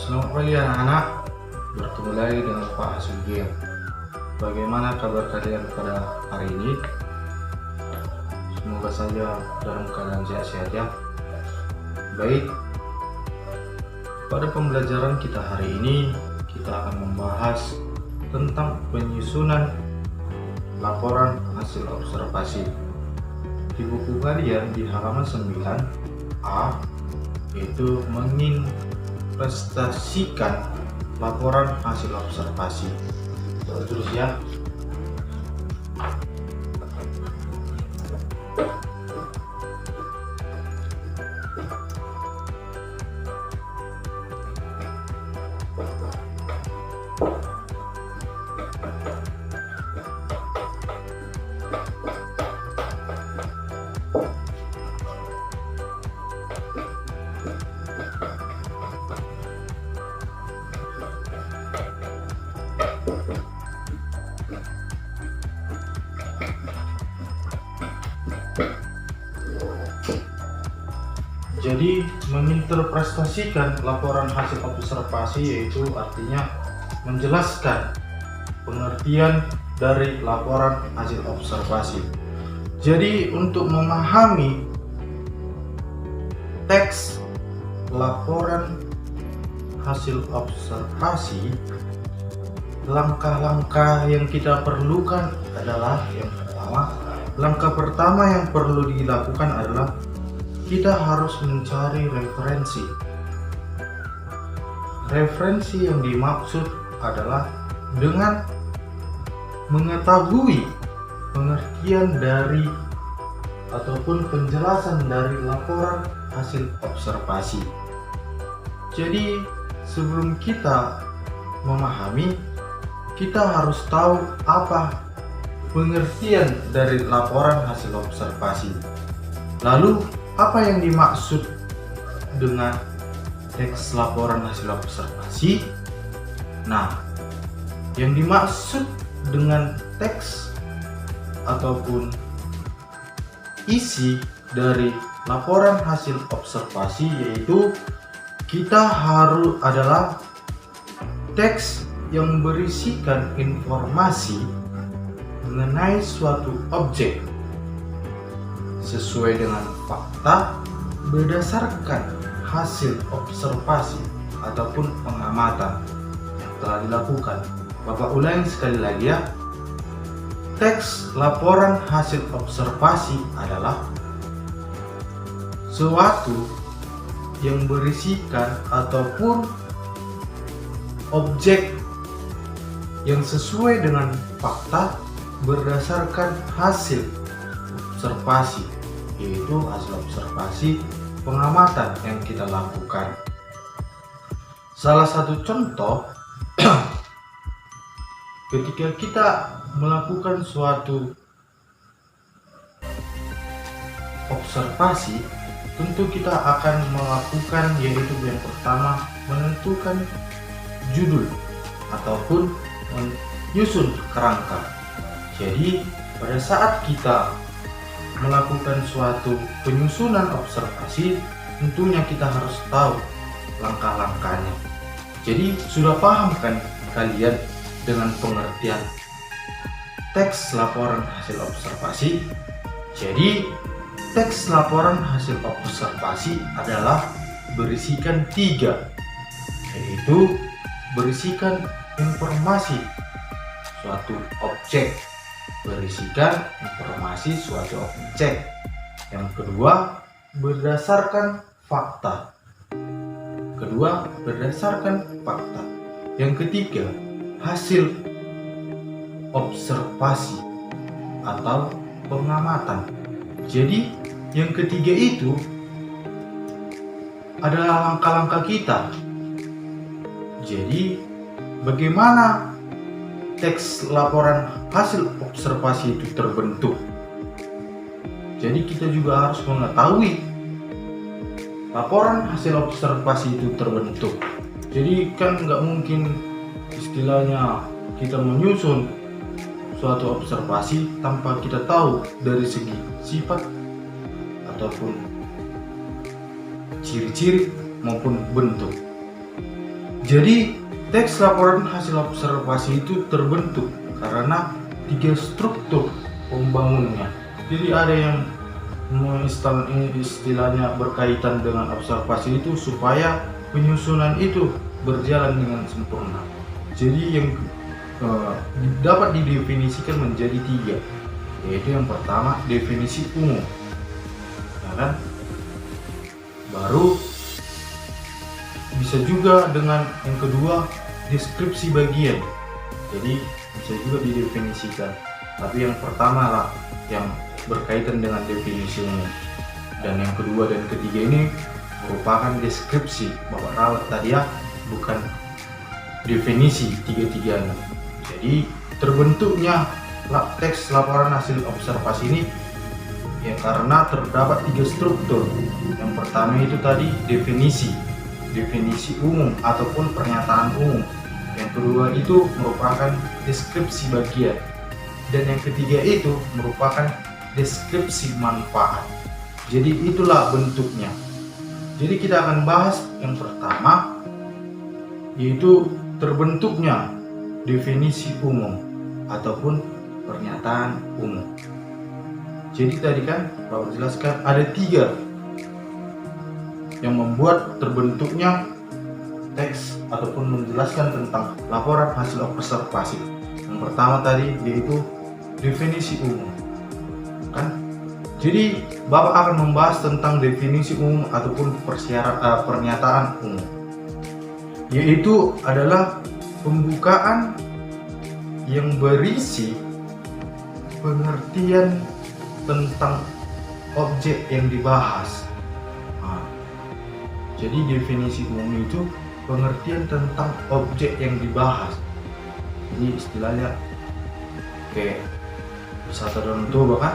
Selamat pagi anak-anak, bertemu lagi dengan Pak Hasugiem. Bagaimana kabar kalian pada hari ini? Semoga saja dalam keadaan sehat-sehat ya. Baik, pada pembelajaran kita hari ini kita akan membahas tentang penyusunan laporan hasil observasi. Di buku kalian di halaman 9A yaitu menginvestasikan laporan hasil observasi. Terus ya. Jadi menginterpretasikan laporan hasil observasi yaitu artinya menjelaskan pengertian dari laporan hasil observasi. Jadi untuk memahami teks laporan hasil observasi, langkah-langkah yang kita perlukan adalah yang pertama, langkah pertama yang perlu dilakukan adalah kita harus mencari referensi. Referensi yang dimaksud adalah dengan mengetahui pengertian dari ataupun penjelasan dari laporan hasil observasi. Jadi sebelum kita memahami, kita harus tahu apa pengertian dari laporan hasil observasi. Lalu apa yang dimaksud dengan teks laporan hasil observasi? Nah, yang dimaksud dengan teks ataupun isi dari laporan hasil observasi yaitu kita harus adalah teks yang berisikan informasi mengenai suatu objek sesuai dengan fakta berdasarkan hasil observasi ataupun pengamatan yang telah dilakukan. Bapak ulangi sekali lagi ya. Teks laporan hasil observasi adalah suatu yang berisikan ataupun objek yang sesuai dengan fakta berdasarkan hasil observasi, yaitu hasil observasi pengamatan yang kita lakukan. Salah satu contoh ketika kita melakukan suatu observasi, tentu kita akan melakukan yaitu yang pertama menentukan judul ataupun menyusun kerangka. Jadi pada saat kita melakukan suatu penyusunan observasi, tentunya kita harus tahu langkah-langkahnya. Jadi sudah paham kan kalian dengan pengertian teks laporan hasil observasi? Jadi teks laporan hasil observasi adalah berisikan 3, yaitu berisikan informasi suatu objek, berisikan informasi suatu objek. Yang kedua, berdasarkan fakta. Yang ketiga, hasil observasi atau pengamatan. Jadi yang ketiga itu adalah langkah-langkah kita. Jadi bagaimana teks laporan hasil observasi itu terbentuk? Jadi kita juga harus mengetahui laporan hasil observasi itu terbentuk. Jadi kan nggak mungkin istilahnya kita menyusun suatu observasi tanpa kita tahu dari segi sifat ataupun ciri-ciri maupun bentuk. Jadi teks laporan hasil observasi itu terbentuk karena 3 struktur pembangunnya. Jadi ada yang istilahnya berkaitan dengan observasi itu supaya penyusunan itu berjalan dengan sempurna. Jadi yang dapat didefinisikan menjadi 3, yaitu yang pertama definisi umum, ya kan? Baru bisa juga dengan yang kedua deskripsi bagian, jadi bisa juga didefinisikan. Tapi yang pertama lah yang berkaitan dengan definisi umum, dan yang kedua dan ketiga ini merupakan deskripsi, bahwa rawat tadi ya bukan definisi tiga-tiganya. Jadi terbentuknya teks laporan hasil observasi ini ya karena terdapat 3 struktur. Yang pertama itu tadi definisi umum ataupun pernyataan umum. Yang kedua itu merupakan deskripsi bagian, dan yang ketiga itu merupakan deskripsi manfaat. Jadi itulah bentuknya. Jadi kita akan bahas yang pertama, yaitu terbentuknya definisi umum ataupun pernyataan umum. Jadi tadi kan Bapak jelaskan ada 3 yang membuat terbentuknya teks ataupun menjelaskan tentang laporan hasil observasi. Yang pertama tadi yaitu definisi umum, kan? Jadi Bapak akan membahas tentang definisi umum ataupun pernyataan umum, yaitu adalah pembukaan yang berisi pengertian tentang objek yang dibahas. Jadi definisi umum itu pengertian tentang objek yang dibahas. Jadi istilahnya kayak wisata Danau Toba kan,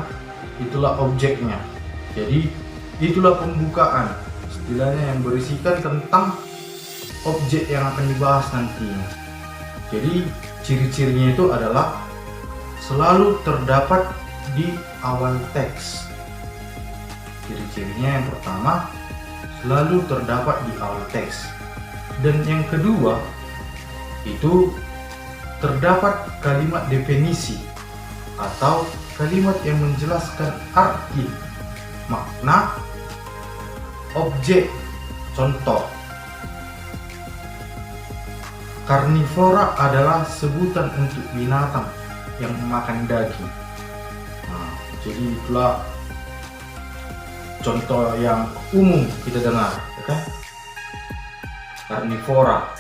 itulah objeknya. Jadi itulah pembukaan, istilahnya yang berisikan tentang objek yang akan dibahas nantinya. Jadi ciri-cirinya itu adalah selalu terdapat di awal teks. Ciri-cirinya yang pertama selalu terdapat di awal teks, dan yang kedua itu terdapat kalimat definisi atau kalimat yang menjelaskan arti, makna, objek. Contoh, karnivora adalah sebutan untuk binatang yang memakan daging. Jadi itulah contoh yang umum kita dengar, ya kan? Karnivora,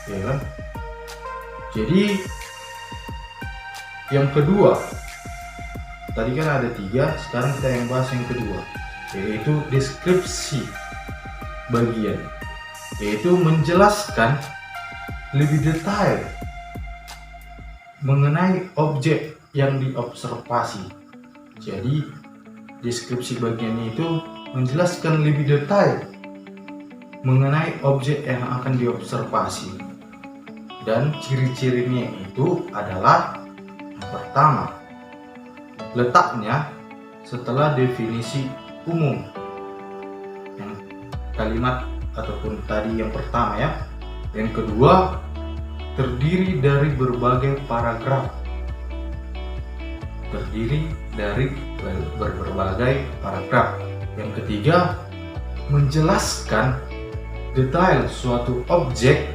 ya kan? Jadi yang kedua, tadi kan ada 3, sekarang kita yang bahas yang kedua, yaitu deskripsi bagian, yaitu menjelaskan lebih detail mengenai objek yang diobservasi. Jadi deskripsi bagiannya itu menjelaskan lebih detail mengenai objek yang akan diobservasi, dan ciri-cirinya itu adalah yang pertama, letaknya setelah definisi umum, yang kalimat ataupun tadi yang pertama ya. Yang kedua, terdiri dari berbagai paragraf. Yang ketiga, menjelaskan detail suatu objek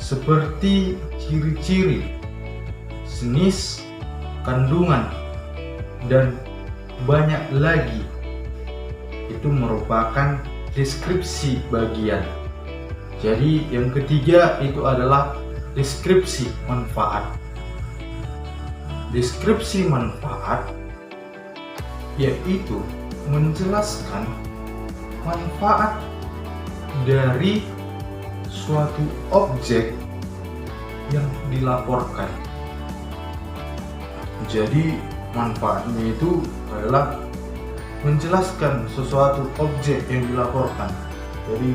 seperti ciri-ciri, jenis, kandungan, dan banyak lagi. Itu merupakan deskripsi bagian. Jadi yang ketiga itu adalah deskripsi manfaat. Deskripsi manfaat yaitu menjelaskan manfaat dari suatu objek yang dilaporkan. Jadi manfaatnya itu adalah menjelaskan sesuatu objek yang dilaporkan. Jadi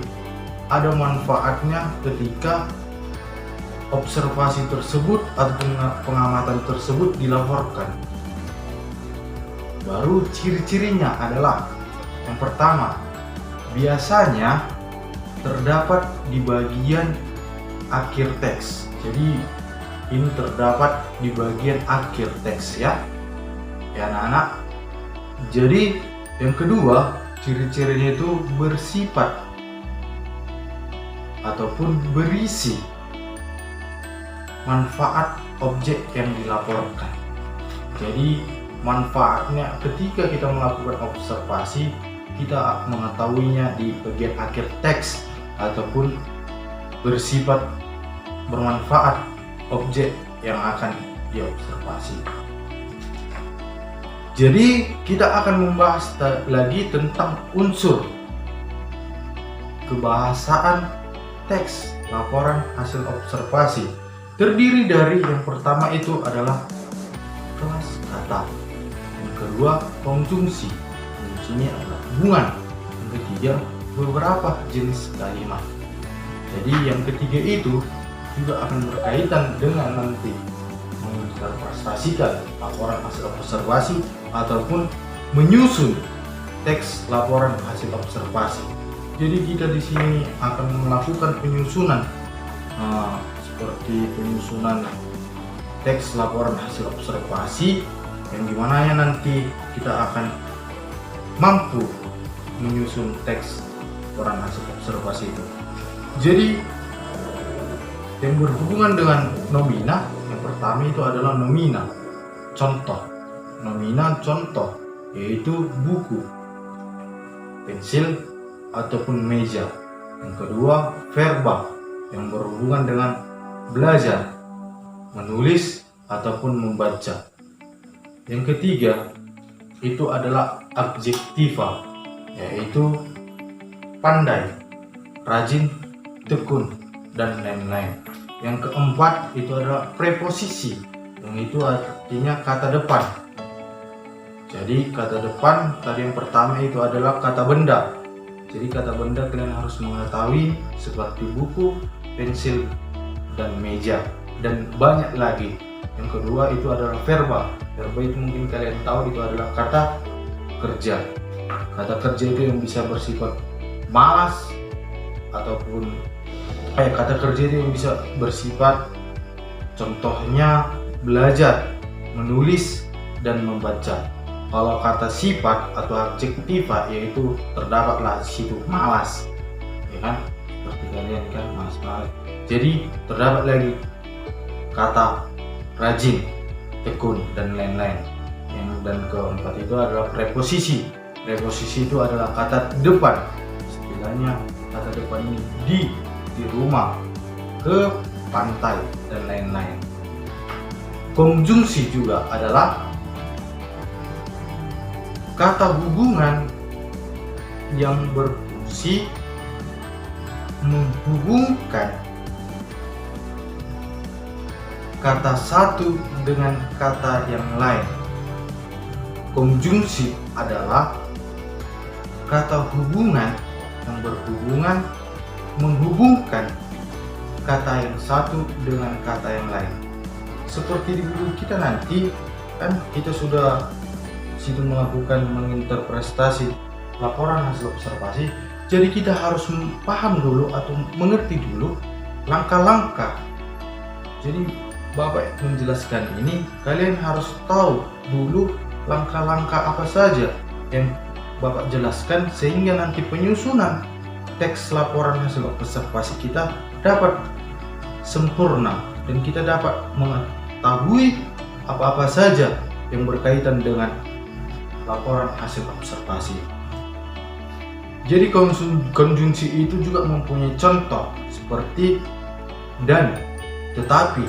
ada manfaatnya ketika observasi tersebut atau pengamatan tersebut dilaporkan. Baru ciri-cirinya adalah yang pertama, biasanya terdapat di bagian akhir teks. Jadi ini terdapat di bagian akhir teks ya anak-anak. Jadi yang kedua, ciri-cirinya itu bersifat ataupun berisi manfaat objek yang dilaporkan. Jadi manfaatnya ketika kita melakukan observasi, kita mengetahuinya di bagian akhir teks ataupun bersifat bermanfaat objek yang akan diobservasi. Jadi kita akan membahas lagi tentang unsur kebahasaan teks laporan hasil observasi. Terdiri dari yang pertama itu adalah kelas kata, yang kedua konjungsi, konjungsi ini adalah hubungan, yang ketiga beberapa jenis kalimat. Jadi yang ketiga itu juga akan berkaitan dengan nanti menginterpretasikan laporan hasil observasi ataupun menyusun teks laporan hasil observasi. Jadi kita di sini akan melakukan penyusunan seperti penyusunan teks laporan hasil observasi, yang dimana ya nanti kita akan mampu menyusun teks laporan hasil observasi itu. Jadi yang berhubungan dengan nomina, yang pertama itu adalah nomina contoh. Nomina contoh yaitu buku, pensil ataupun meja. Yang kedua verba yang berhubungan dengan belajar, menulis ataupun membaca. Yang ketiga itu adalah adjektiva, yaitu pandai, rajin, tekun, dan lain-lain. Yang keempat itu adalah preposisi, yang itu artinya kata depan. Jadi kata depan tadi yang pertama itu adalah kata benda. Jadi kata benda kalian harus mengetahui seperti buku, pensil, dan meja, dan banyak lagi. Yang kedua itu adalah verba. Verba itu mungkin kalian tahu itu adalah kata kerja. Kata kerja itu yang bisa bersifat malas ataupun kata kerja itu yang bisa bersifat contohnya belajar, menulis, dan membaca. Kalau kata sifat atau adjektiva yaitu terdapatlah di situ malas, ya kan? Seperti kalian kan malas. Jadi terdapat lagi kata rajin, tekun, dan lain-lain. Dan keempat itu adalah preposisi. Preposisi itu adalah kata depan. Istilahnya kata depan ini di rumah, ke pantai, dan lain-lain. Konjungsi juga adalah kata hubungan yang berfungsi menghubungkan kata satu dengan kata yang lain. Konjungsi adalah kata hubungan yang berhubungan menghubungkan kata yang satu dengan kata yang lain. Seperti di buku kita nanti kan kita sudah situ melakukan menginterpretasi laporan hasil observasi. Jadi kita harus paham dulu atau mengerti dulu langkah-langkah. Jadi Bapak menjelaskan ini, kalian harus tahu dulu langkah-langkah apa saja yang Bapak jelaskan sehingga nanti penyusunan teks laporan hasil observasi kita dapat sempurna dan kita dapat mengetahui apa-apa saja yang berkaitan dengan laporan hasil observasi. Jadi konjungsi itu juga mempunyai contoh seperti dan, tetapi,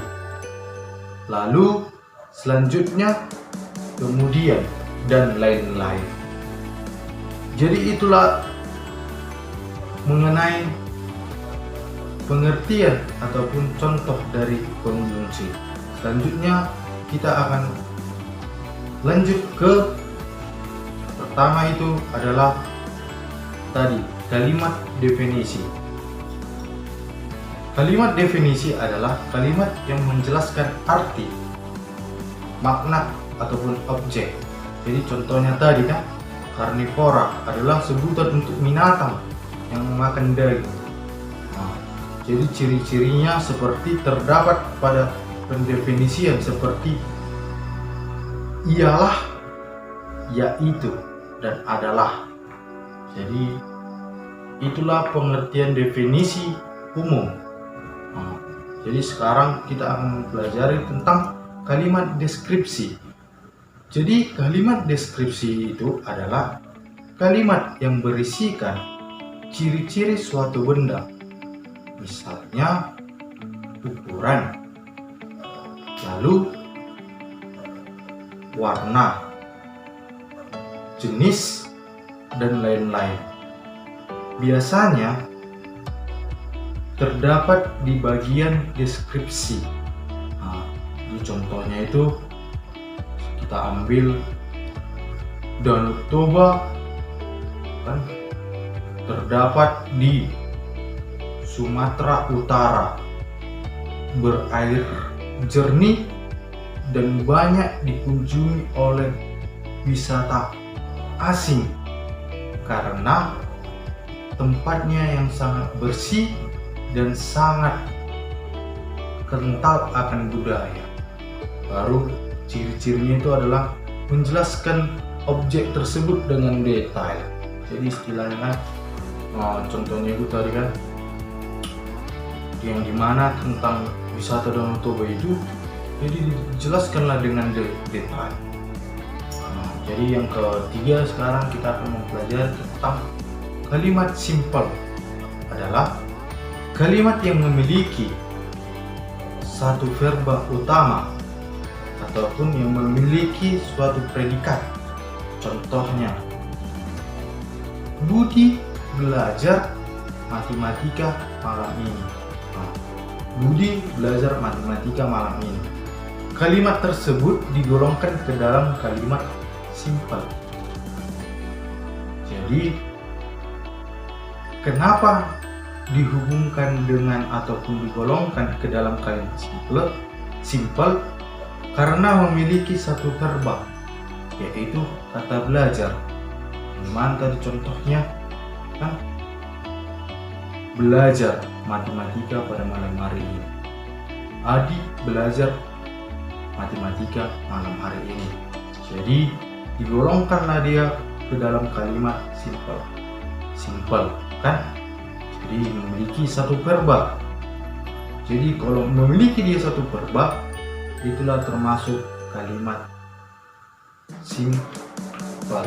lalu, selanjutnya, kemudian, dan lain-lain. Jadi itulah mengenai pengertian ataupun contoh dari konjungsi. Selanjutnya kita akan lanjut ke pertama itu adalah tadi kalimat definisi. Kalimat definisi adalah kalimat yang menjelaskan arti, makna ataupun objek. Jadi contohnya tadi kan, karnivora adalah sebutan untuk binatang yang memakan daging. Jadi ciri-cirinya seperti terdapat pada pendefinisian seperti ialah, yaitu, dan adalah. Jadi itulah pengertian definisi umum. Jadi sekarang kita akan mempelajari tentang kalimat deskripsi. Jadi kalimat deskripsi itu adalah kalimat yang berisikan ciri-ciri suatu benda. Misalnya ukuran, lalu warna, jenis, dan lain-lain. Biasanya terdapat di bagian deskripsi. Di contohnya itu kita ambil Danau Toba, kan terdapat di Sumatera Utara, berair jernih dan banyak dikunjungi oleh wisata asing karena tempatnya yang sangat bersih dan sangat kental akan budaya. Baru ciri-cirinya itu adalah menjelaskan objek tersebut dengan detail. Jadi istilahnya contohnya itu tadi kan yang dimana tentang wisata Danau Toba itu, jadi dijelaskanlah dengan detail. Jadi yang ketiga sekarang kita akan mempelajari tentang kalimat simpel. Adalah kalimat yang memiliki satu verba utama ataupun yang memiliki suatu predikat. Contohnya, Budi belajar matematika malam ini. Budi belajar matematika malam ini. Kalimat tersebut digolongkan ke dalam kalimat simpel. Jadi, kenapa dihubungkan dengan ataupun digolongkan ke dalam kalimat simpel? Karena memiliki satu verba, yaitu kata belajar. Dimana tadi contohnya kan belajar matematika pada malam hari ini. Adi belajar matematika malam hari ini. Jadi digolongkanlah dia ke dalam kalimat simpel kan? Jadi memiliki satu verba. Jadi kalau memiliki dia satu verba, itulah termasuk kalimat simpel.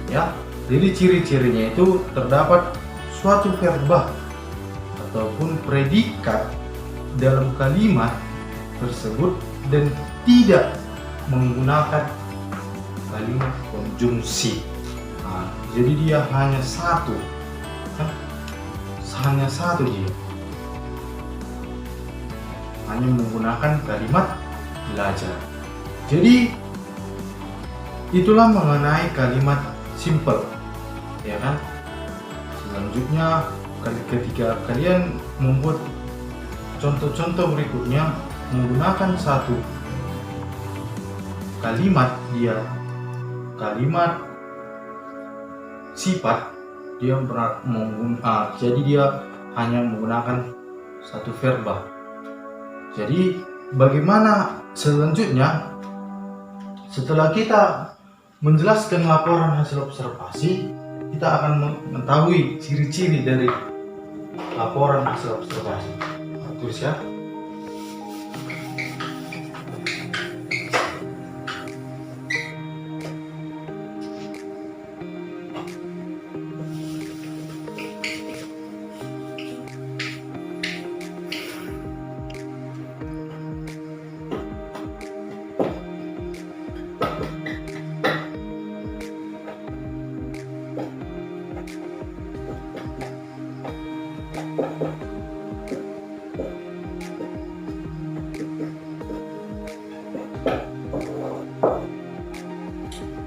Ya, jadi ciri-cirinya itu terdapat suatu verba ataupun predikat dalam kalimat tersebut dan tidak menggunakan kalimat konjungsi. Jadi dia hanya satu, kan? Hanya satu dia, hanya menggunakan kalimat belajar. Jadi itulah mengenai kalimat simple, ya kan? Selanjutnya ketika kalian membuat contoh-contoh berikutnya menggunakan satu kalimat, dia kalimat sifat, dia jadi dia hanya menggunakan satu verba. Jadi bagaimana selanjutnya setelah kita menjelaskan laporan hasil observasi, kita akan mengetahui ciri-ciri dari laporan hasil observasi. Tulis ya.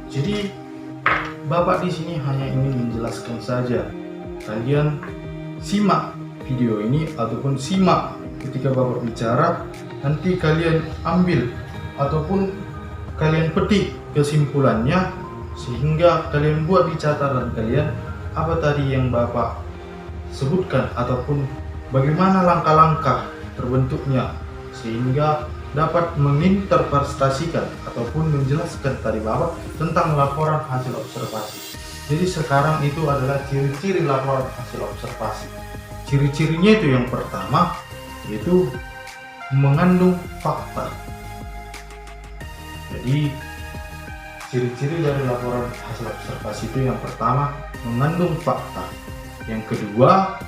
Jadi Bapak di sini hanya ingin menjelaskan saja. Kalian simak video ini ataupun simak ketika Bapak bicara, nanti kalian ambil ataupun kalian petik kesimpulannya sehingga kalian buat di catatan kalian apa tadi yang Bapak sebutkan ataupun bagaimana langkah-langkah terbentuknya sehingga dapat menginterpretasikan ataupun menjelaskan tadi Bapak tentang laporan hasil observasi. Jadi sekarang itu adalah ciri-ciri laporan hasil observasi. Ciri-cirinya itu yang pertama yaitu mengandung fakta. Jadi ciri-ciri dari laporan hasil observasi itu yang pertama mengandung fakta. Yang kedua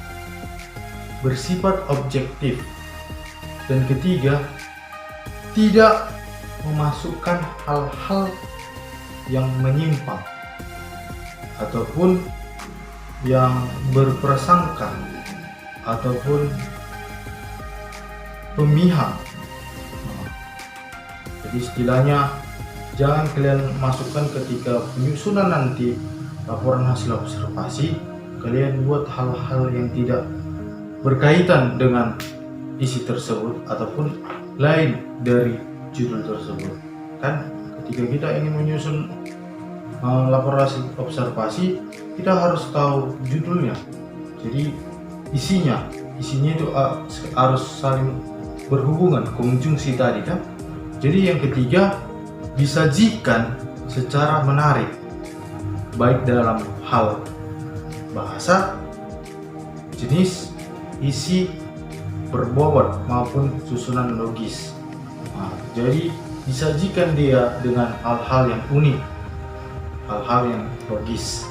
bersifat objektif. Dan ketiga tidak memasukkan hal-hal yang menyimpang ataupun yang berprasangka ataupun pemihak. Jadi istilahnya jangan kalian masukkan ketika penyusunan nanti laporan hasil observasi, kalian buat hal-hal yang tidak berkaitan dengan isi tersebut ataupun lain dari judul tersebut. Kan ketika kita ingin menyusun laporan hasil observasi, kita harus tahu judulnya. Jadi isinya itu harus saling berhubungan, konjungsi tadi kan. Jadi yang ketiga disajikan secara menarik, baik dalam hal bahasa, jenis, isi, berbobot maupun susunan logis. Jadi disajikan dia dengan hal-hal yang unik, hal-hal yang logis.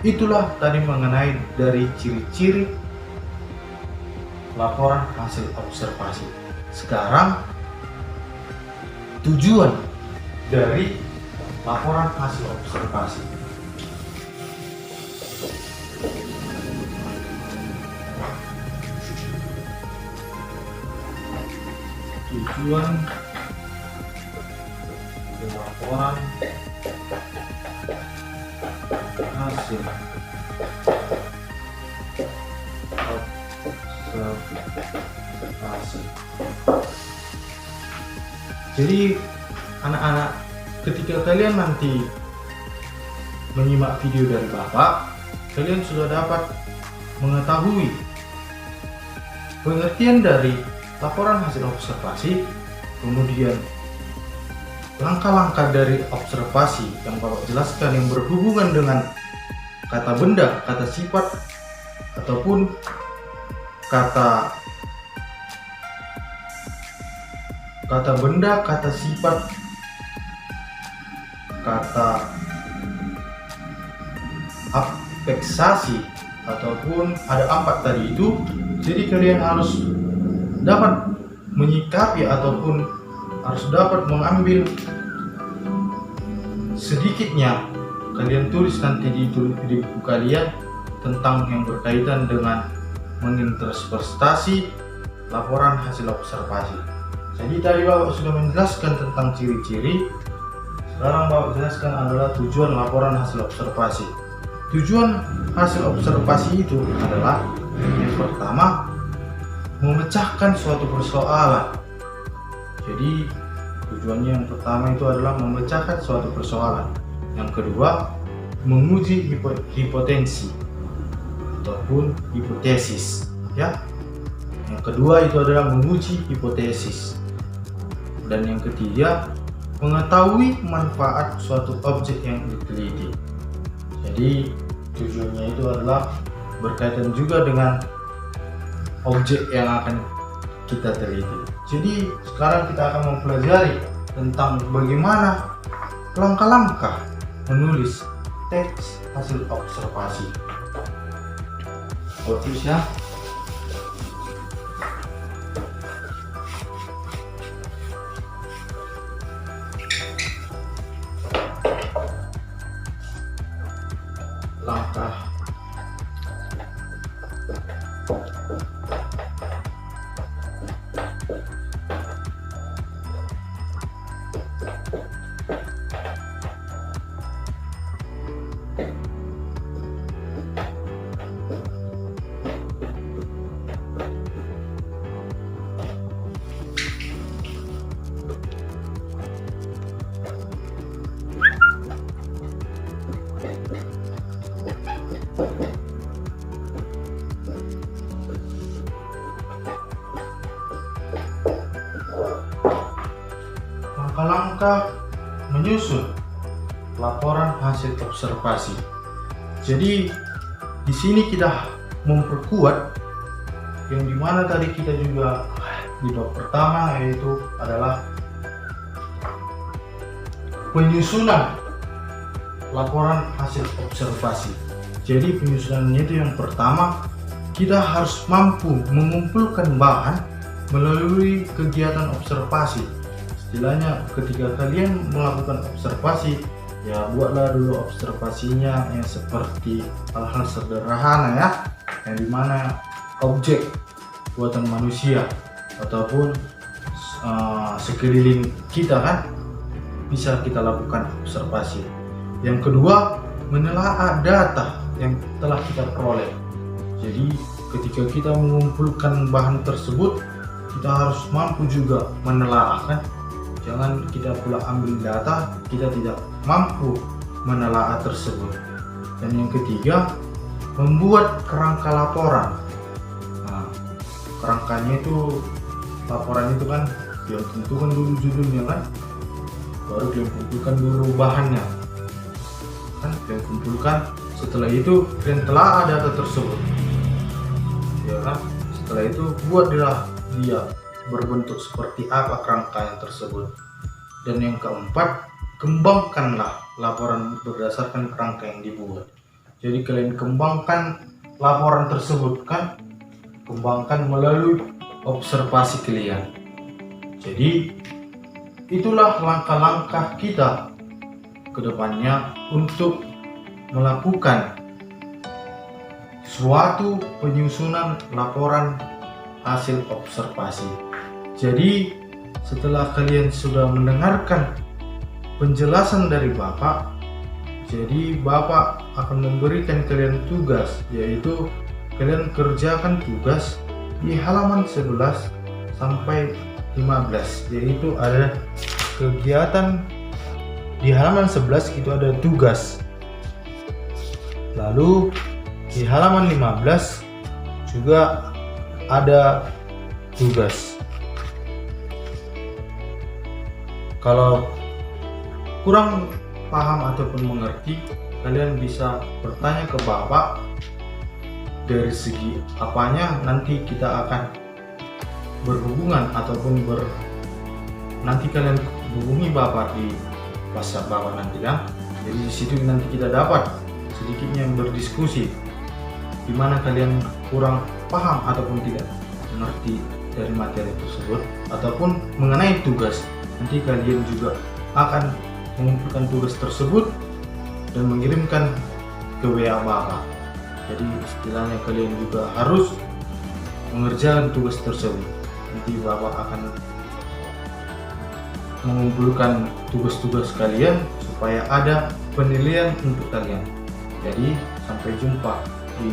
Itulah tadi mengenai dari ciri-ciri laporan hasil observasi. Sekarang tujuan dari laporan hasil observasi. Tujuan dari laporan hasil observasi. Jadi anak-anak, ketika kalian nanti menyimak video dari Bapak, kalian sudah dapat mengetahui pengertian dari laporan hasil observasi, kemudian langkah-langkah dari observasi yang Bapak jelaskan yang berhubungan dengan kata benda, kata sifat, ataupun kata benda, kata sifat, kata afeksasi, ataupun ada 4 tadi itu. Jadi kalian harus dapat menyikapi ataupun harus dapat mengambil sedikitnya, kalian tulis nanti di buku kalian tentang yang berkaitan dengan menginterpretasi laporan hasil observasi. Jadi tadi Bapak sudah menjelaskan tentang ciri-ciri. Sekarang Bapak jelaskan adalah tujuan laporan hasil observasi. Tujuan hasil observasi itu adalah yang pertama memecahkan suatu persoalan. Jadi tujuannya yang pertama itu adalah memecahkan suatu persoalan. Yang kedua menguji hipotensi ataupun hipotesis, ya. Yang kedua itu adalah menguji hipotesis. Dan yang ketiga mengetahui manfaat suatu objek yang diteliti. Jadi tujuannya itu adalah berkaitan juga dengan objek yang akan kita teliti. Jadi sekarang kita akan mempelajari tentang bagaimana langkah-langkah menulis teks hasil observasi. Terus ya. Langkah langkah menyusun laporan hasil observasi. Jadi di sini kita memperkuat yang dimana tadi kita juga di bab pertama, yaitu adalah penyusunan laporan hasil observasi. Jadi penyusunannya itu yang pertama, kita harus mampu mengumpulkan bahan melalui kegiatan observasi. Istilahnya ketika kalian melakukan observasi, ya buatlah dulu observasinya yang seperti hal-hal sederhana ya, yang dimana objek buatan manusia ataupun sekeliling kita kan bisa kita lakukan observasi. Yang kedua, menelaah data yang telah kita peroleh. Jadi ketika kita mengumpulkan bahan tersebut, kita harus mampu juga menelaah kan. Jangan kita pula ambil data, kita tidak mampu menelaah tersebut. Dan yang ketiga, membuat kerangka laporan. Nah, kerangkanya itu, laporan itu kan dia tentukan dulu judulnya kan, baru dia kumpulkan dulu bahannya kan, dia kumpulkan. Setelah itu dia telah data tersebut ya kan. Setelah itu buatlah dia berbentuk seperti apa kerangkanya tersebut. Dan yang keempat, kembangkanlah laporan berdasarkan kerangka yang dibuat. Jadi kalian kembangkan laporan tersebut kan, kembangkan melalui observasi kalian. Jadi itulah langkah-langkah kita ke depannya untuk melakukan suatu penyusunan laporan hasil observasi. Jadi setelah kalian sudah mendengarkan penjelasan dari Bapak, jadi Bapak akan memberikan kalian tugas, yaitu kalian kerjakan tugas di halaman 11 sampai 15, yaitu ada kegiatan di halaman 11 itu ada tugas. Lalu di halaman 15 juga ada tugas. Kalau kurang paham ataupun mengerti, kalian bisa bertanya ke Bapak dari segi apanya, nanti kita akan berhubungan ataupun nanti kalian hubungi Bapak di WhatsApp Bapak nanti ya. Jadi di situ nanti kita dapat sedikitnya berdiskusi di mana kalian kurang paham ataupun tidak mengerti dari materi tersebut ataupun mengenai tugas. Nanti kalian juga akan mengumpulkan tugas tersebut dan mengirimkan ke WA Bapak. Jadi istilahnya kalian juga harus mengerjakan tugas tersebut. Nanti Bapak akan mengumpulkan tugas-tugas kalian supaya ada penilaian untuk kalian. Jadi sampai jumpa di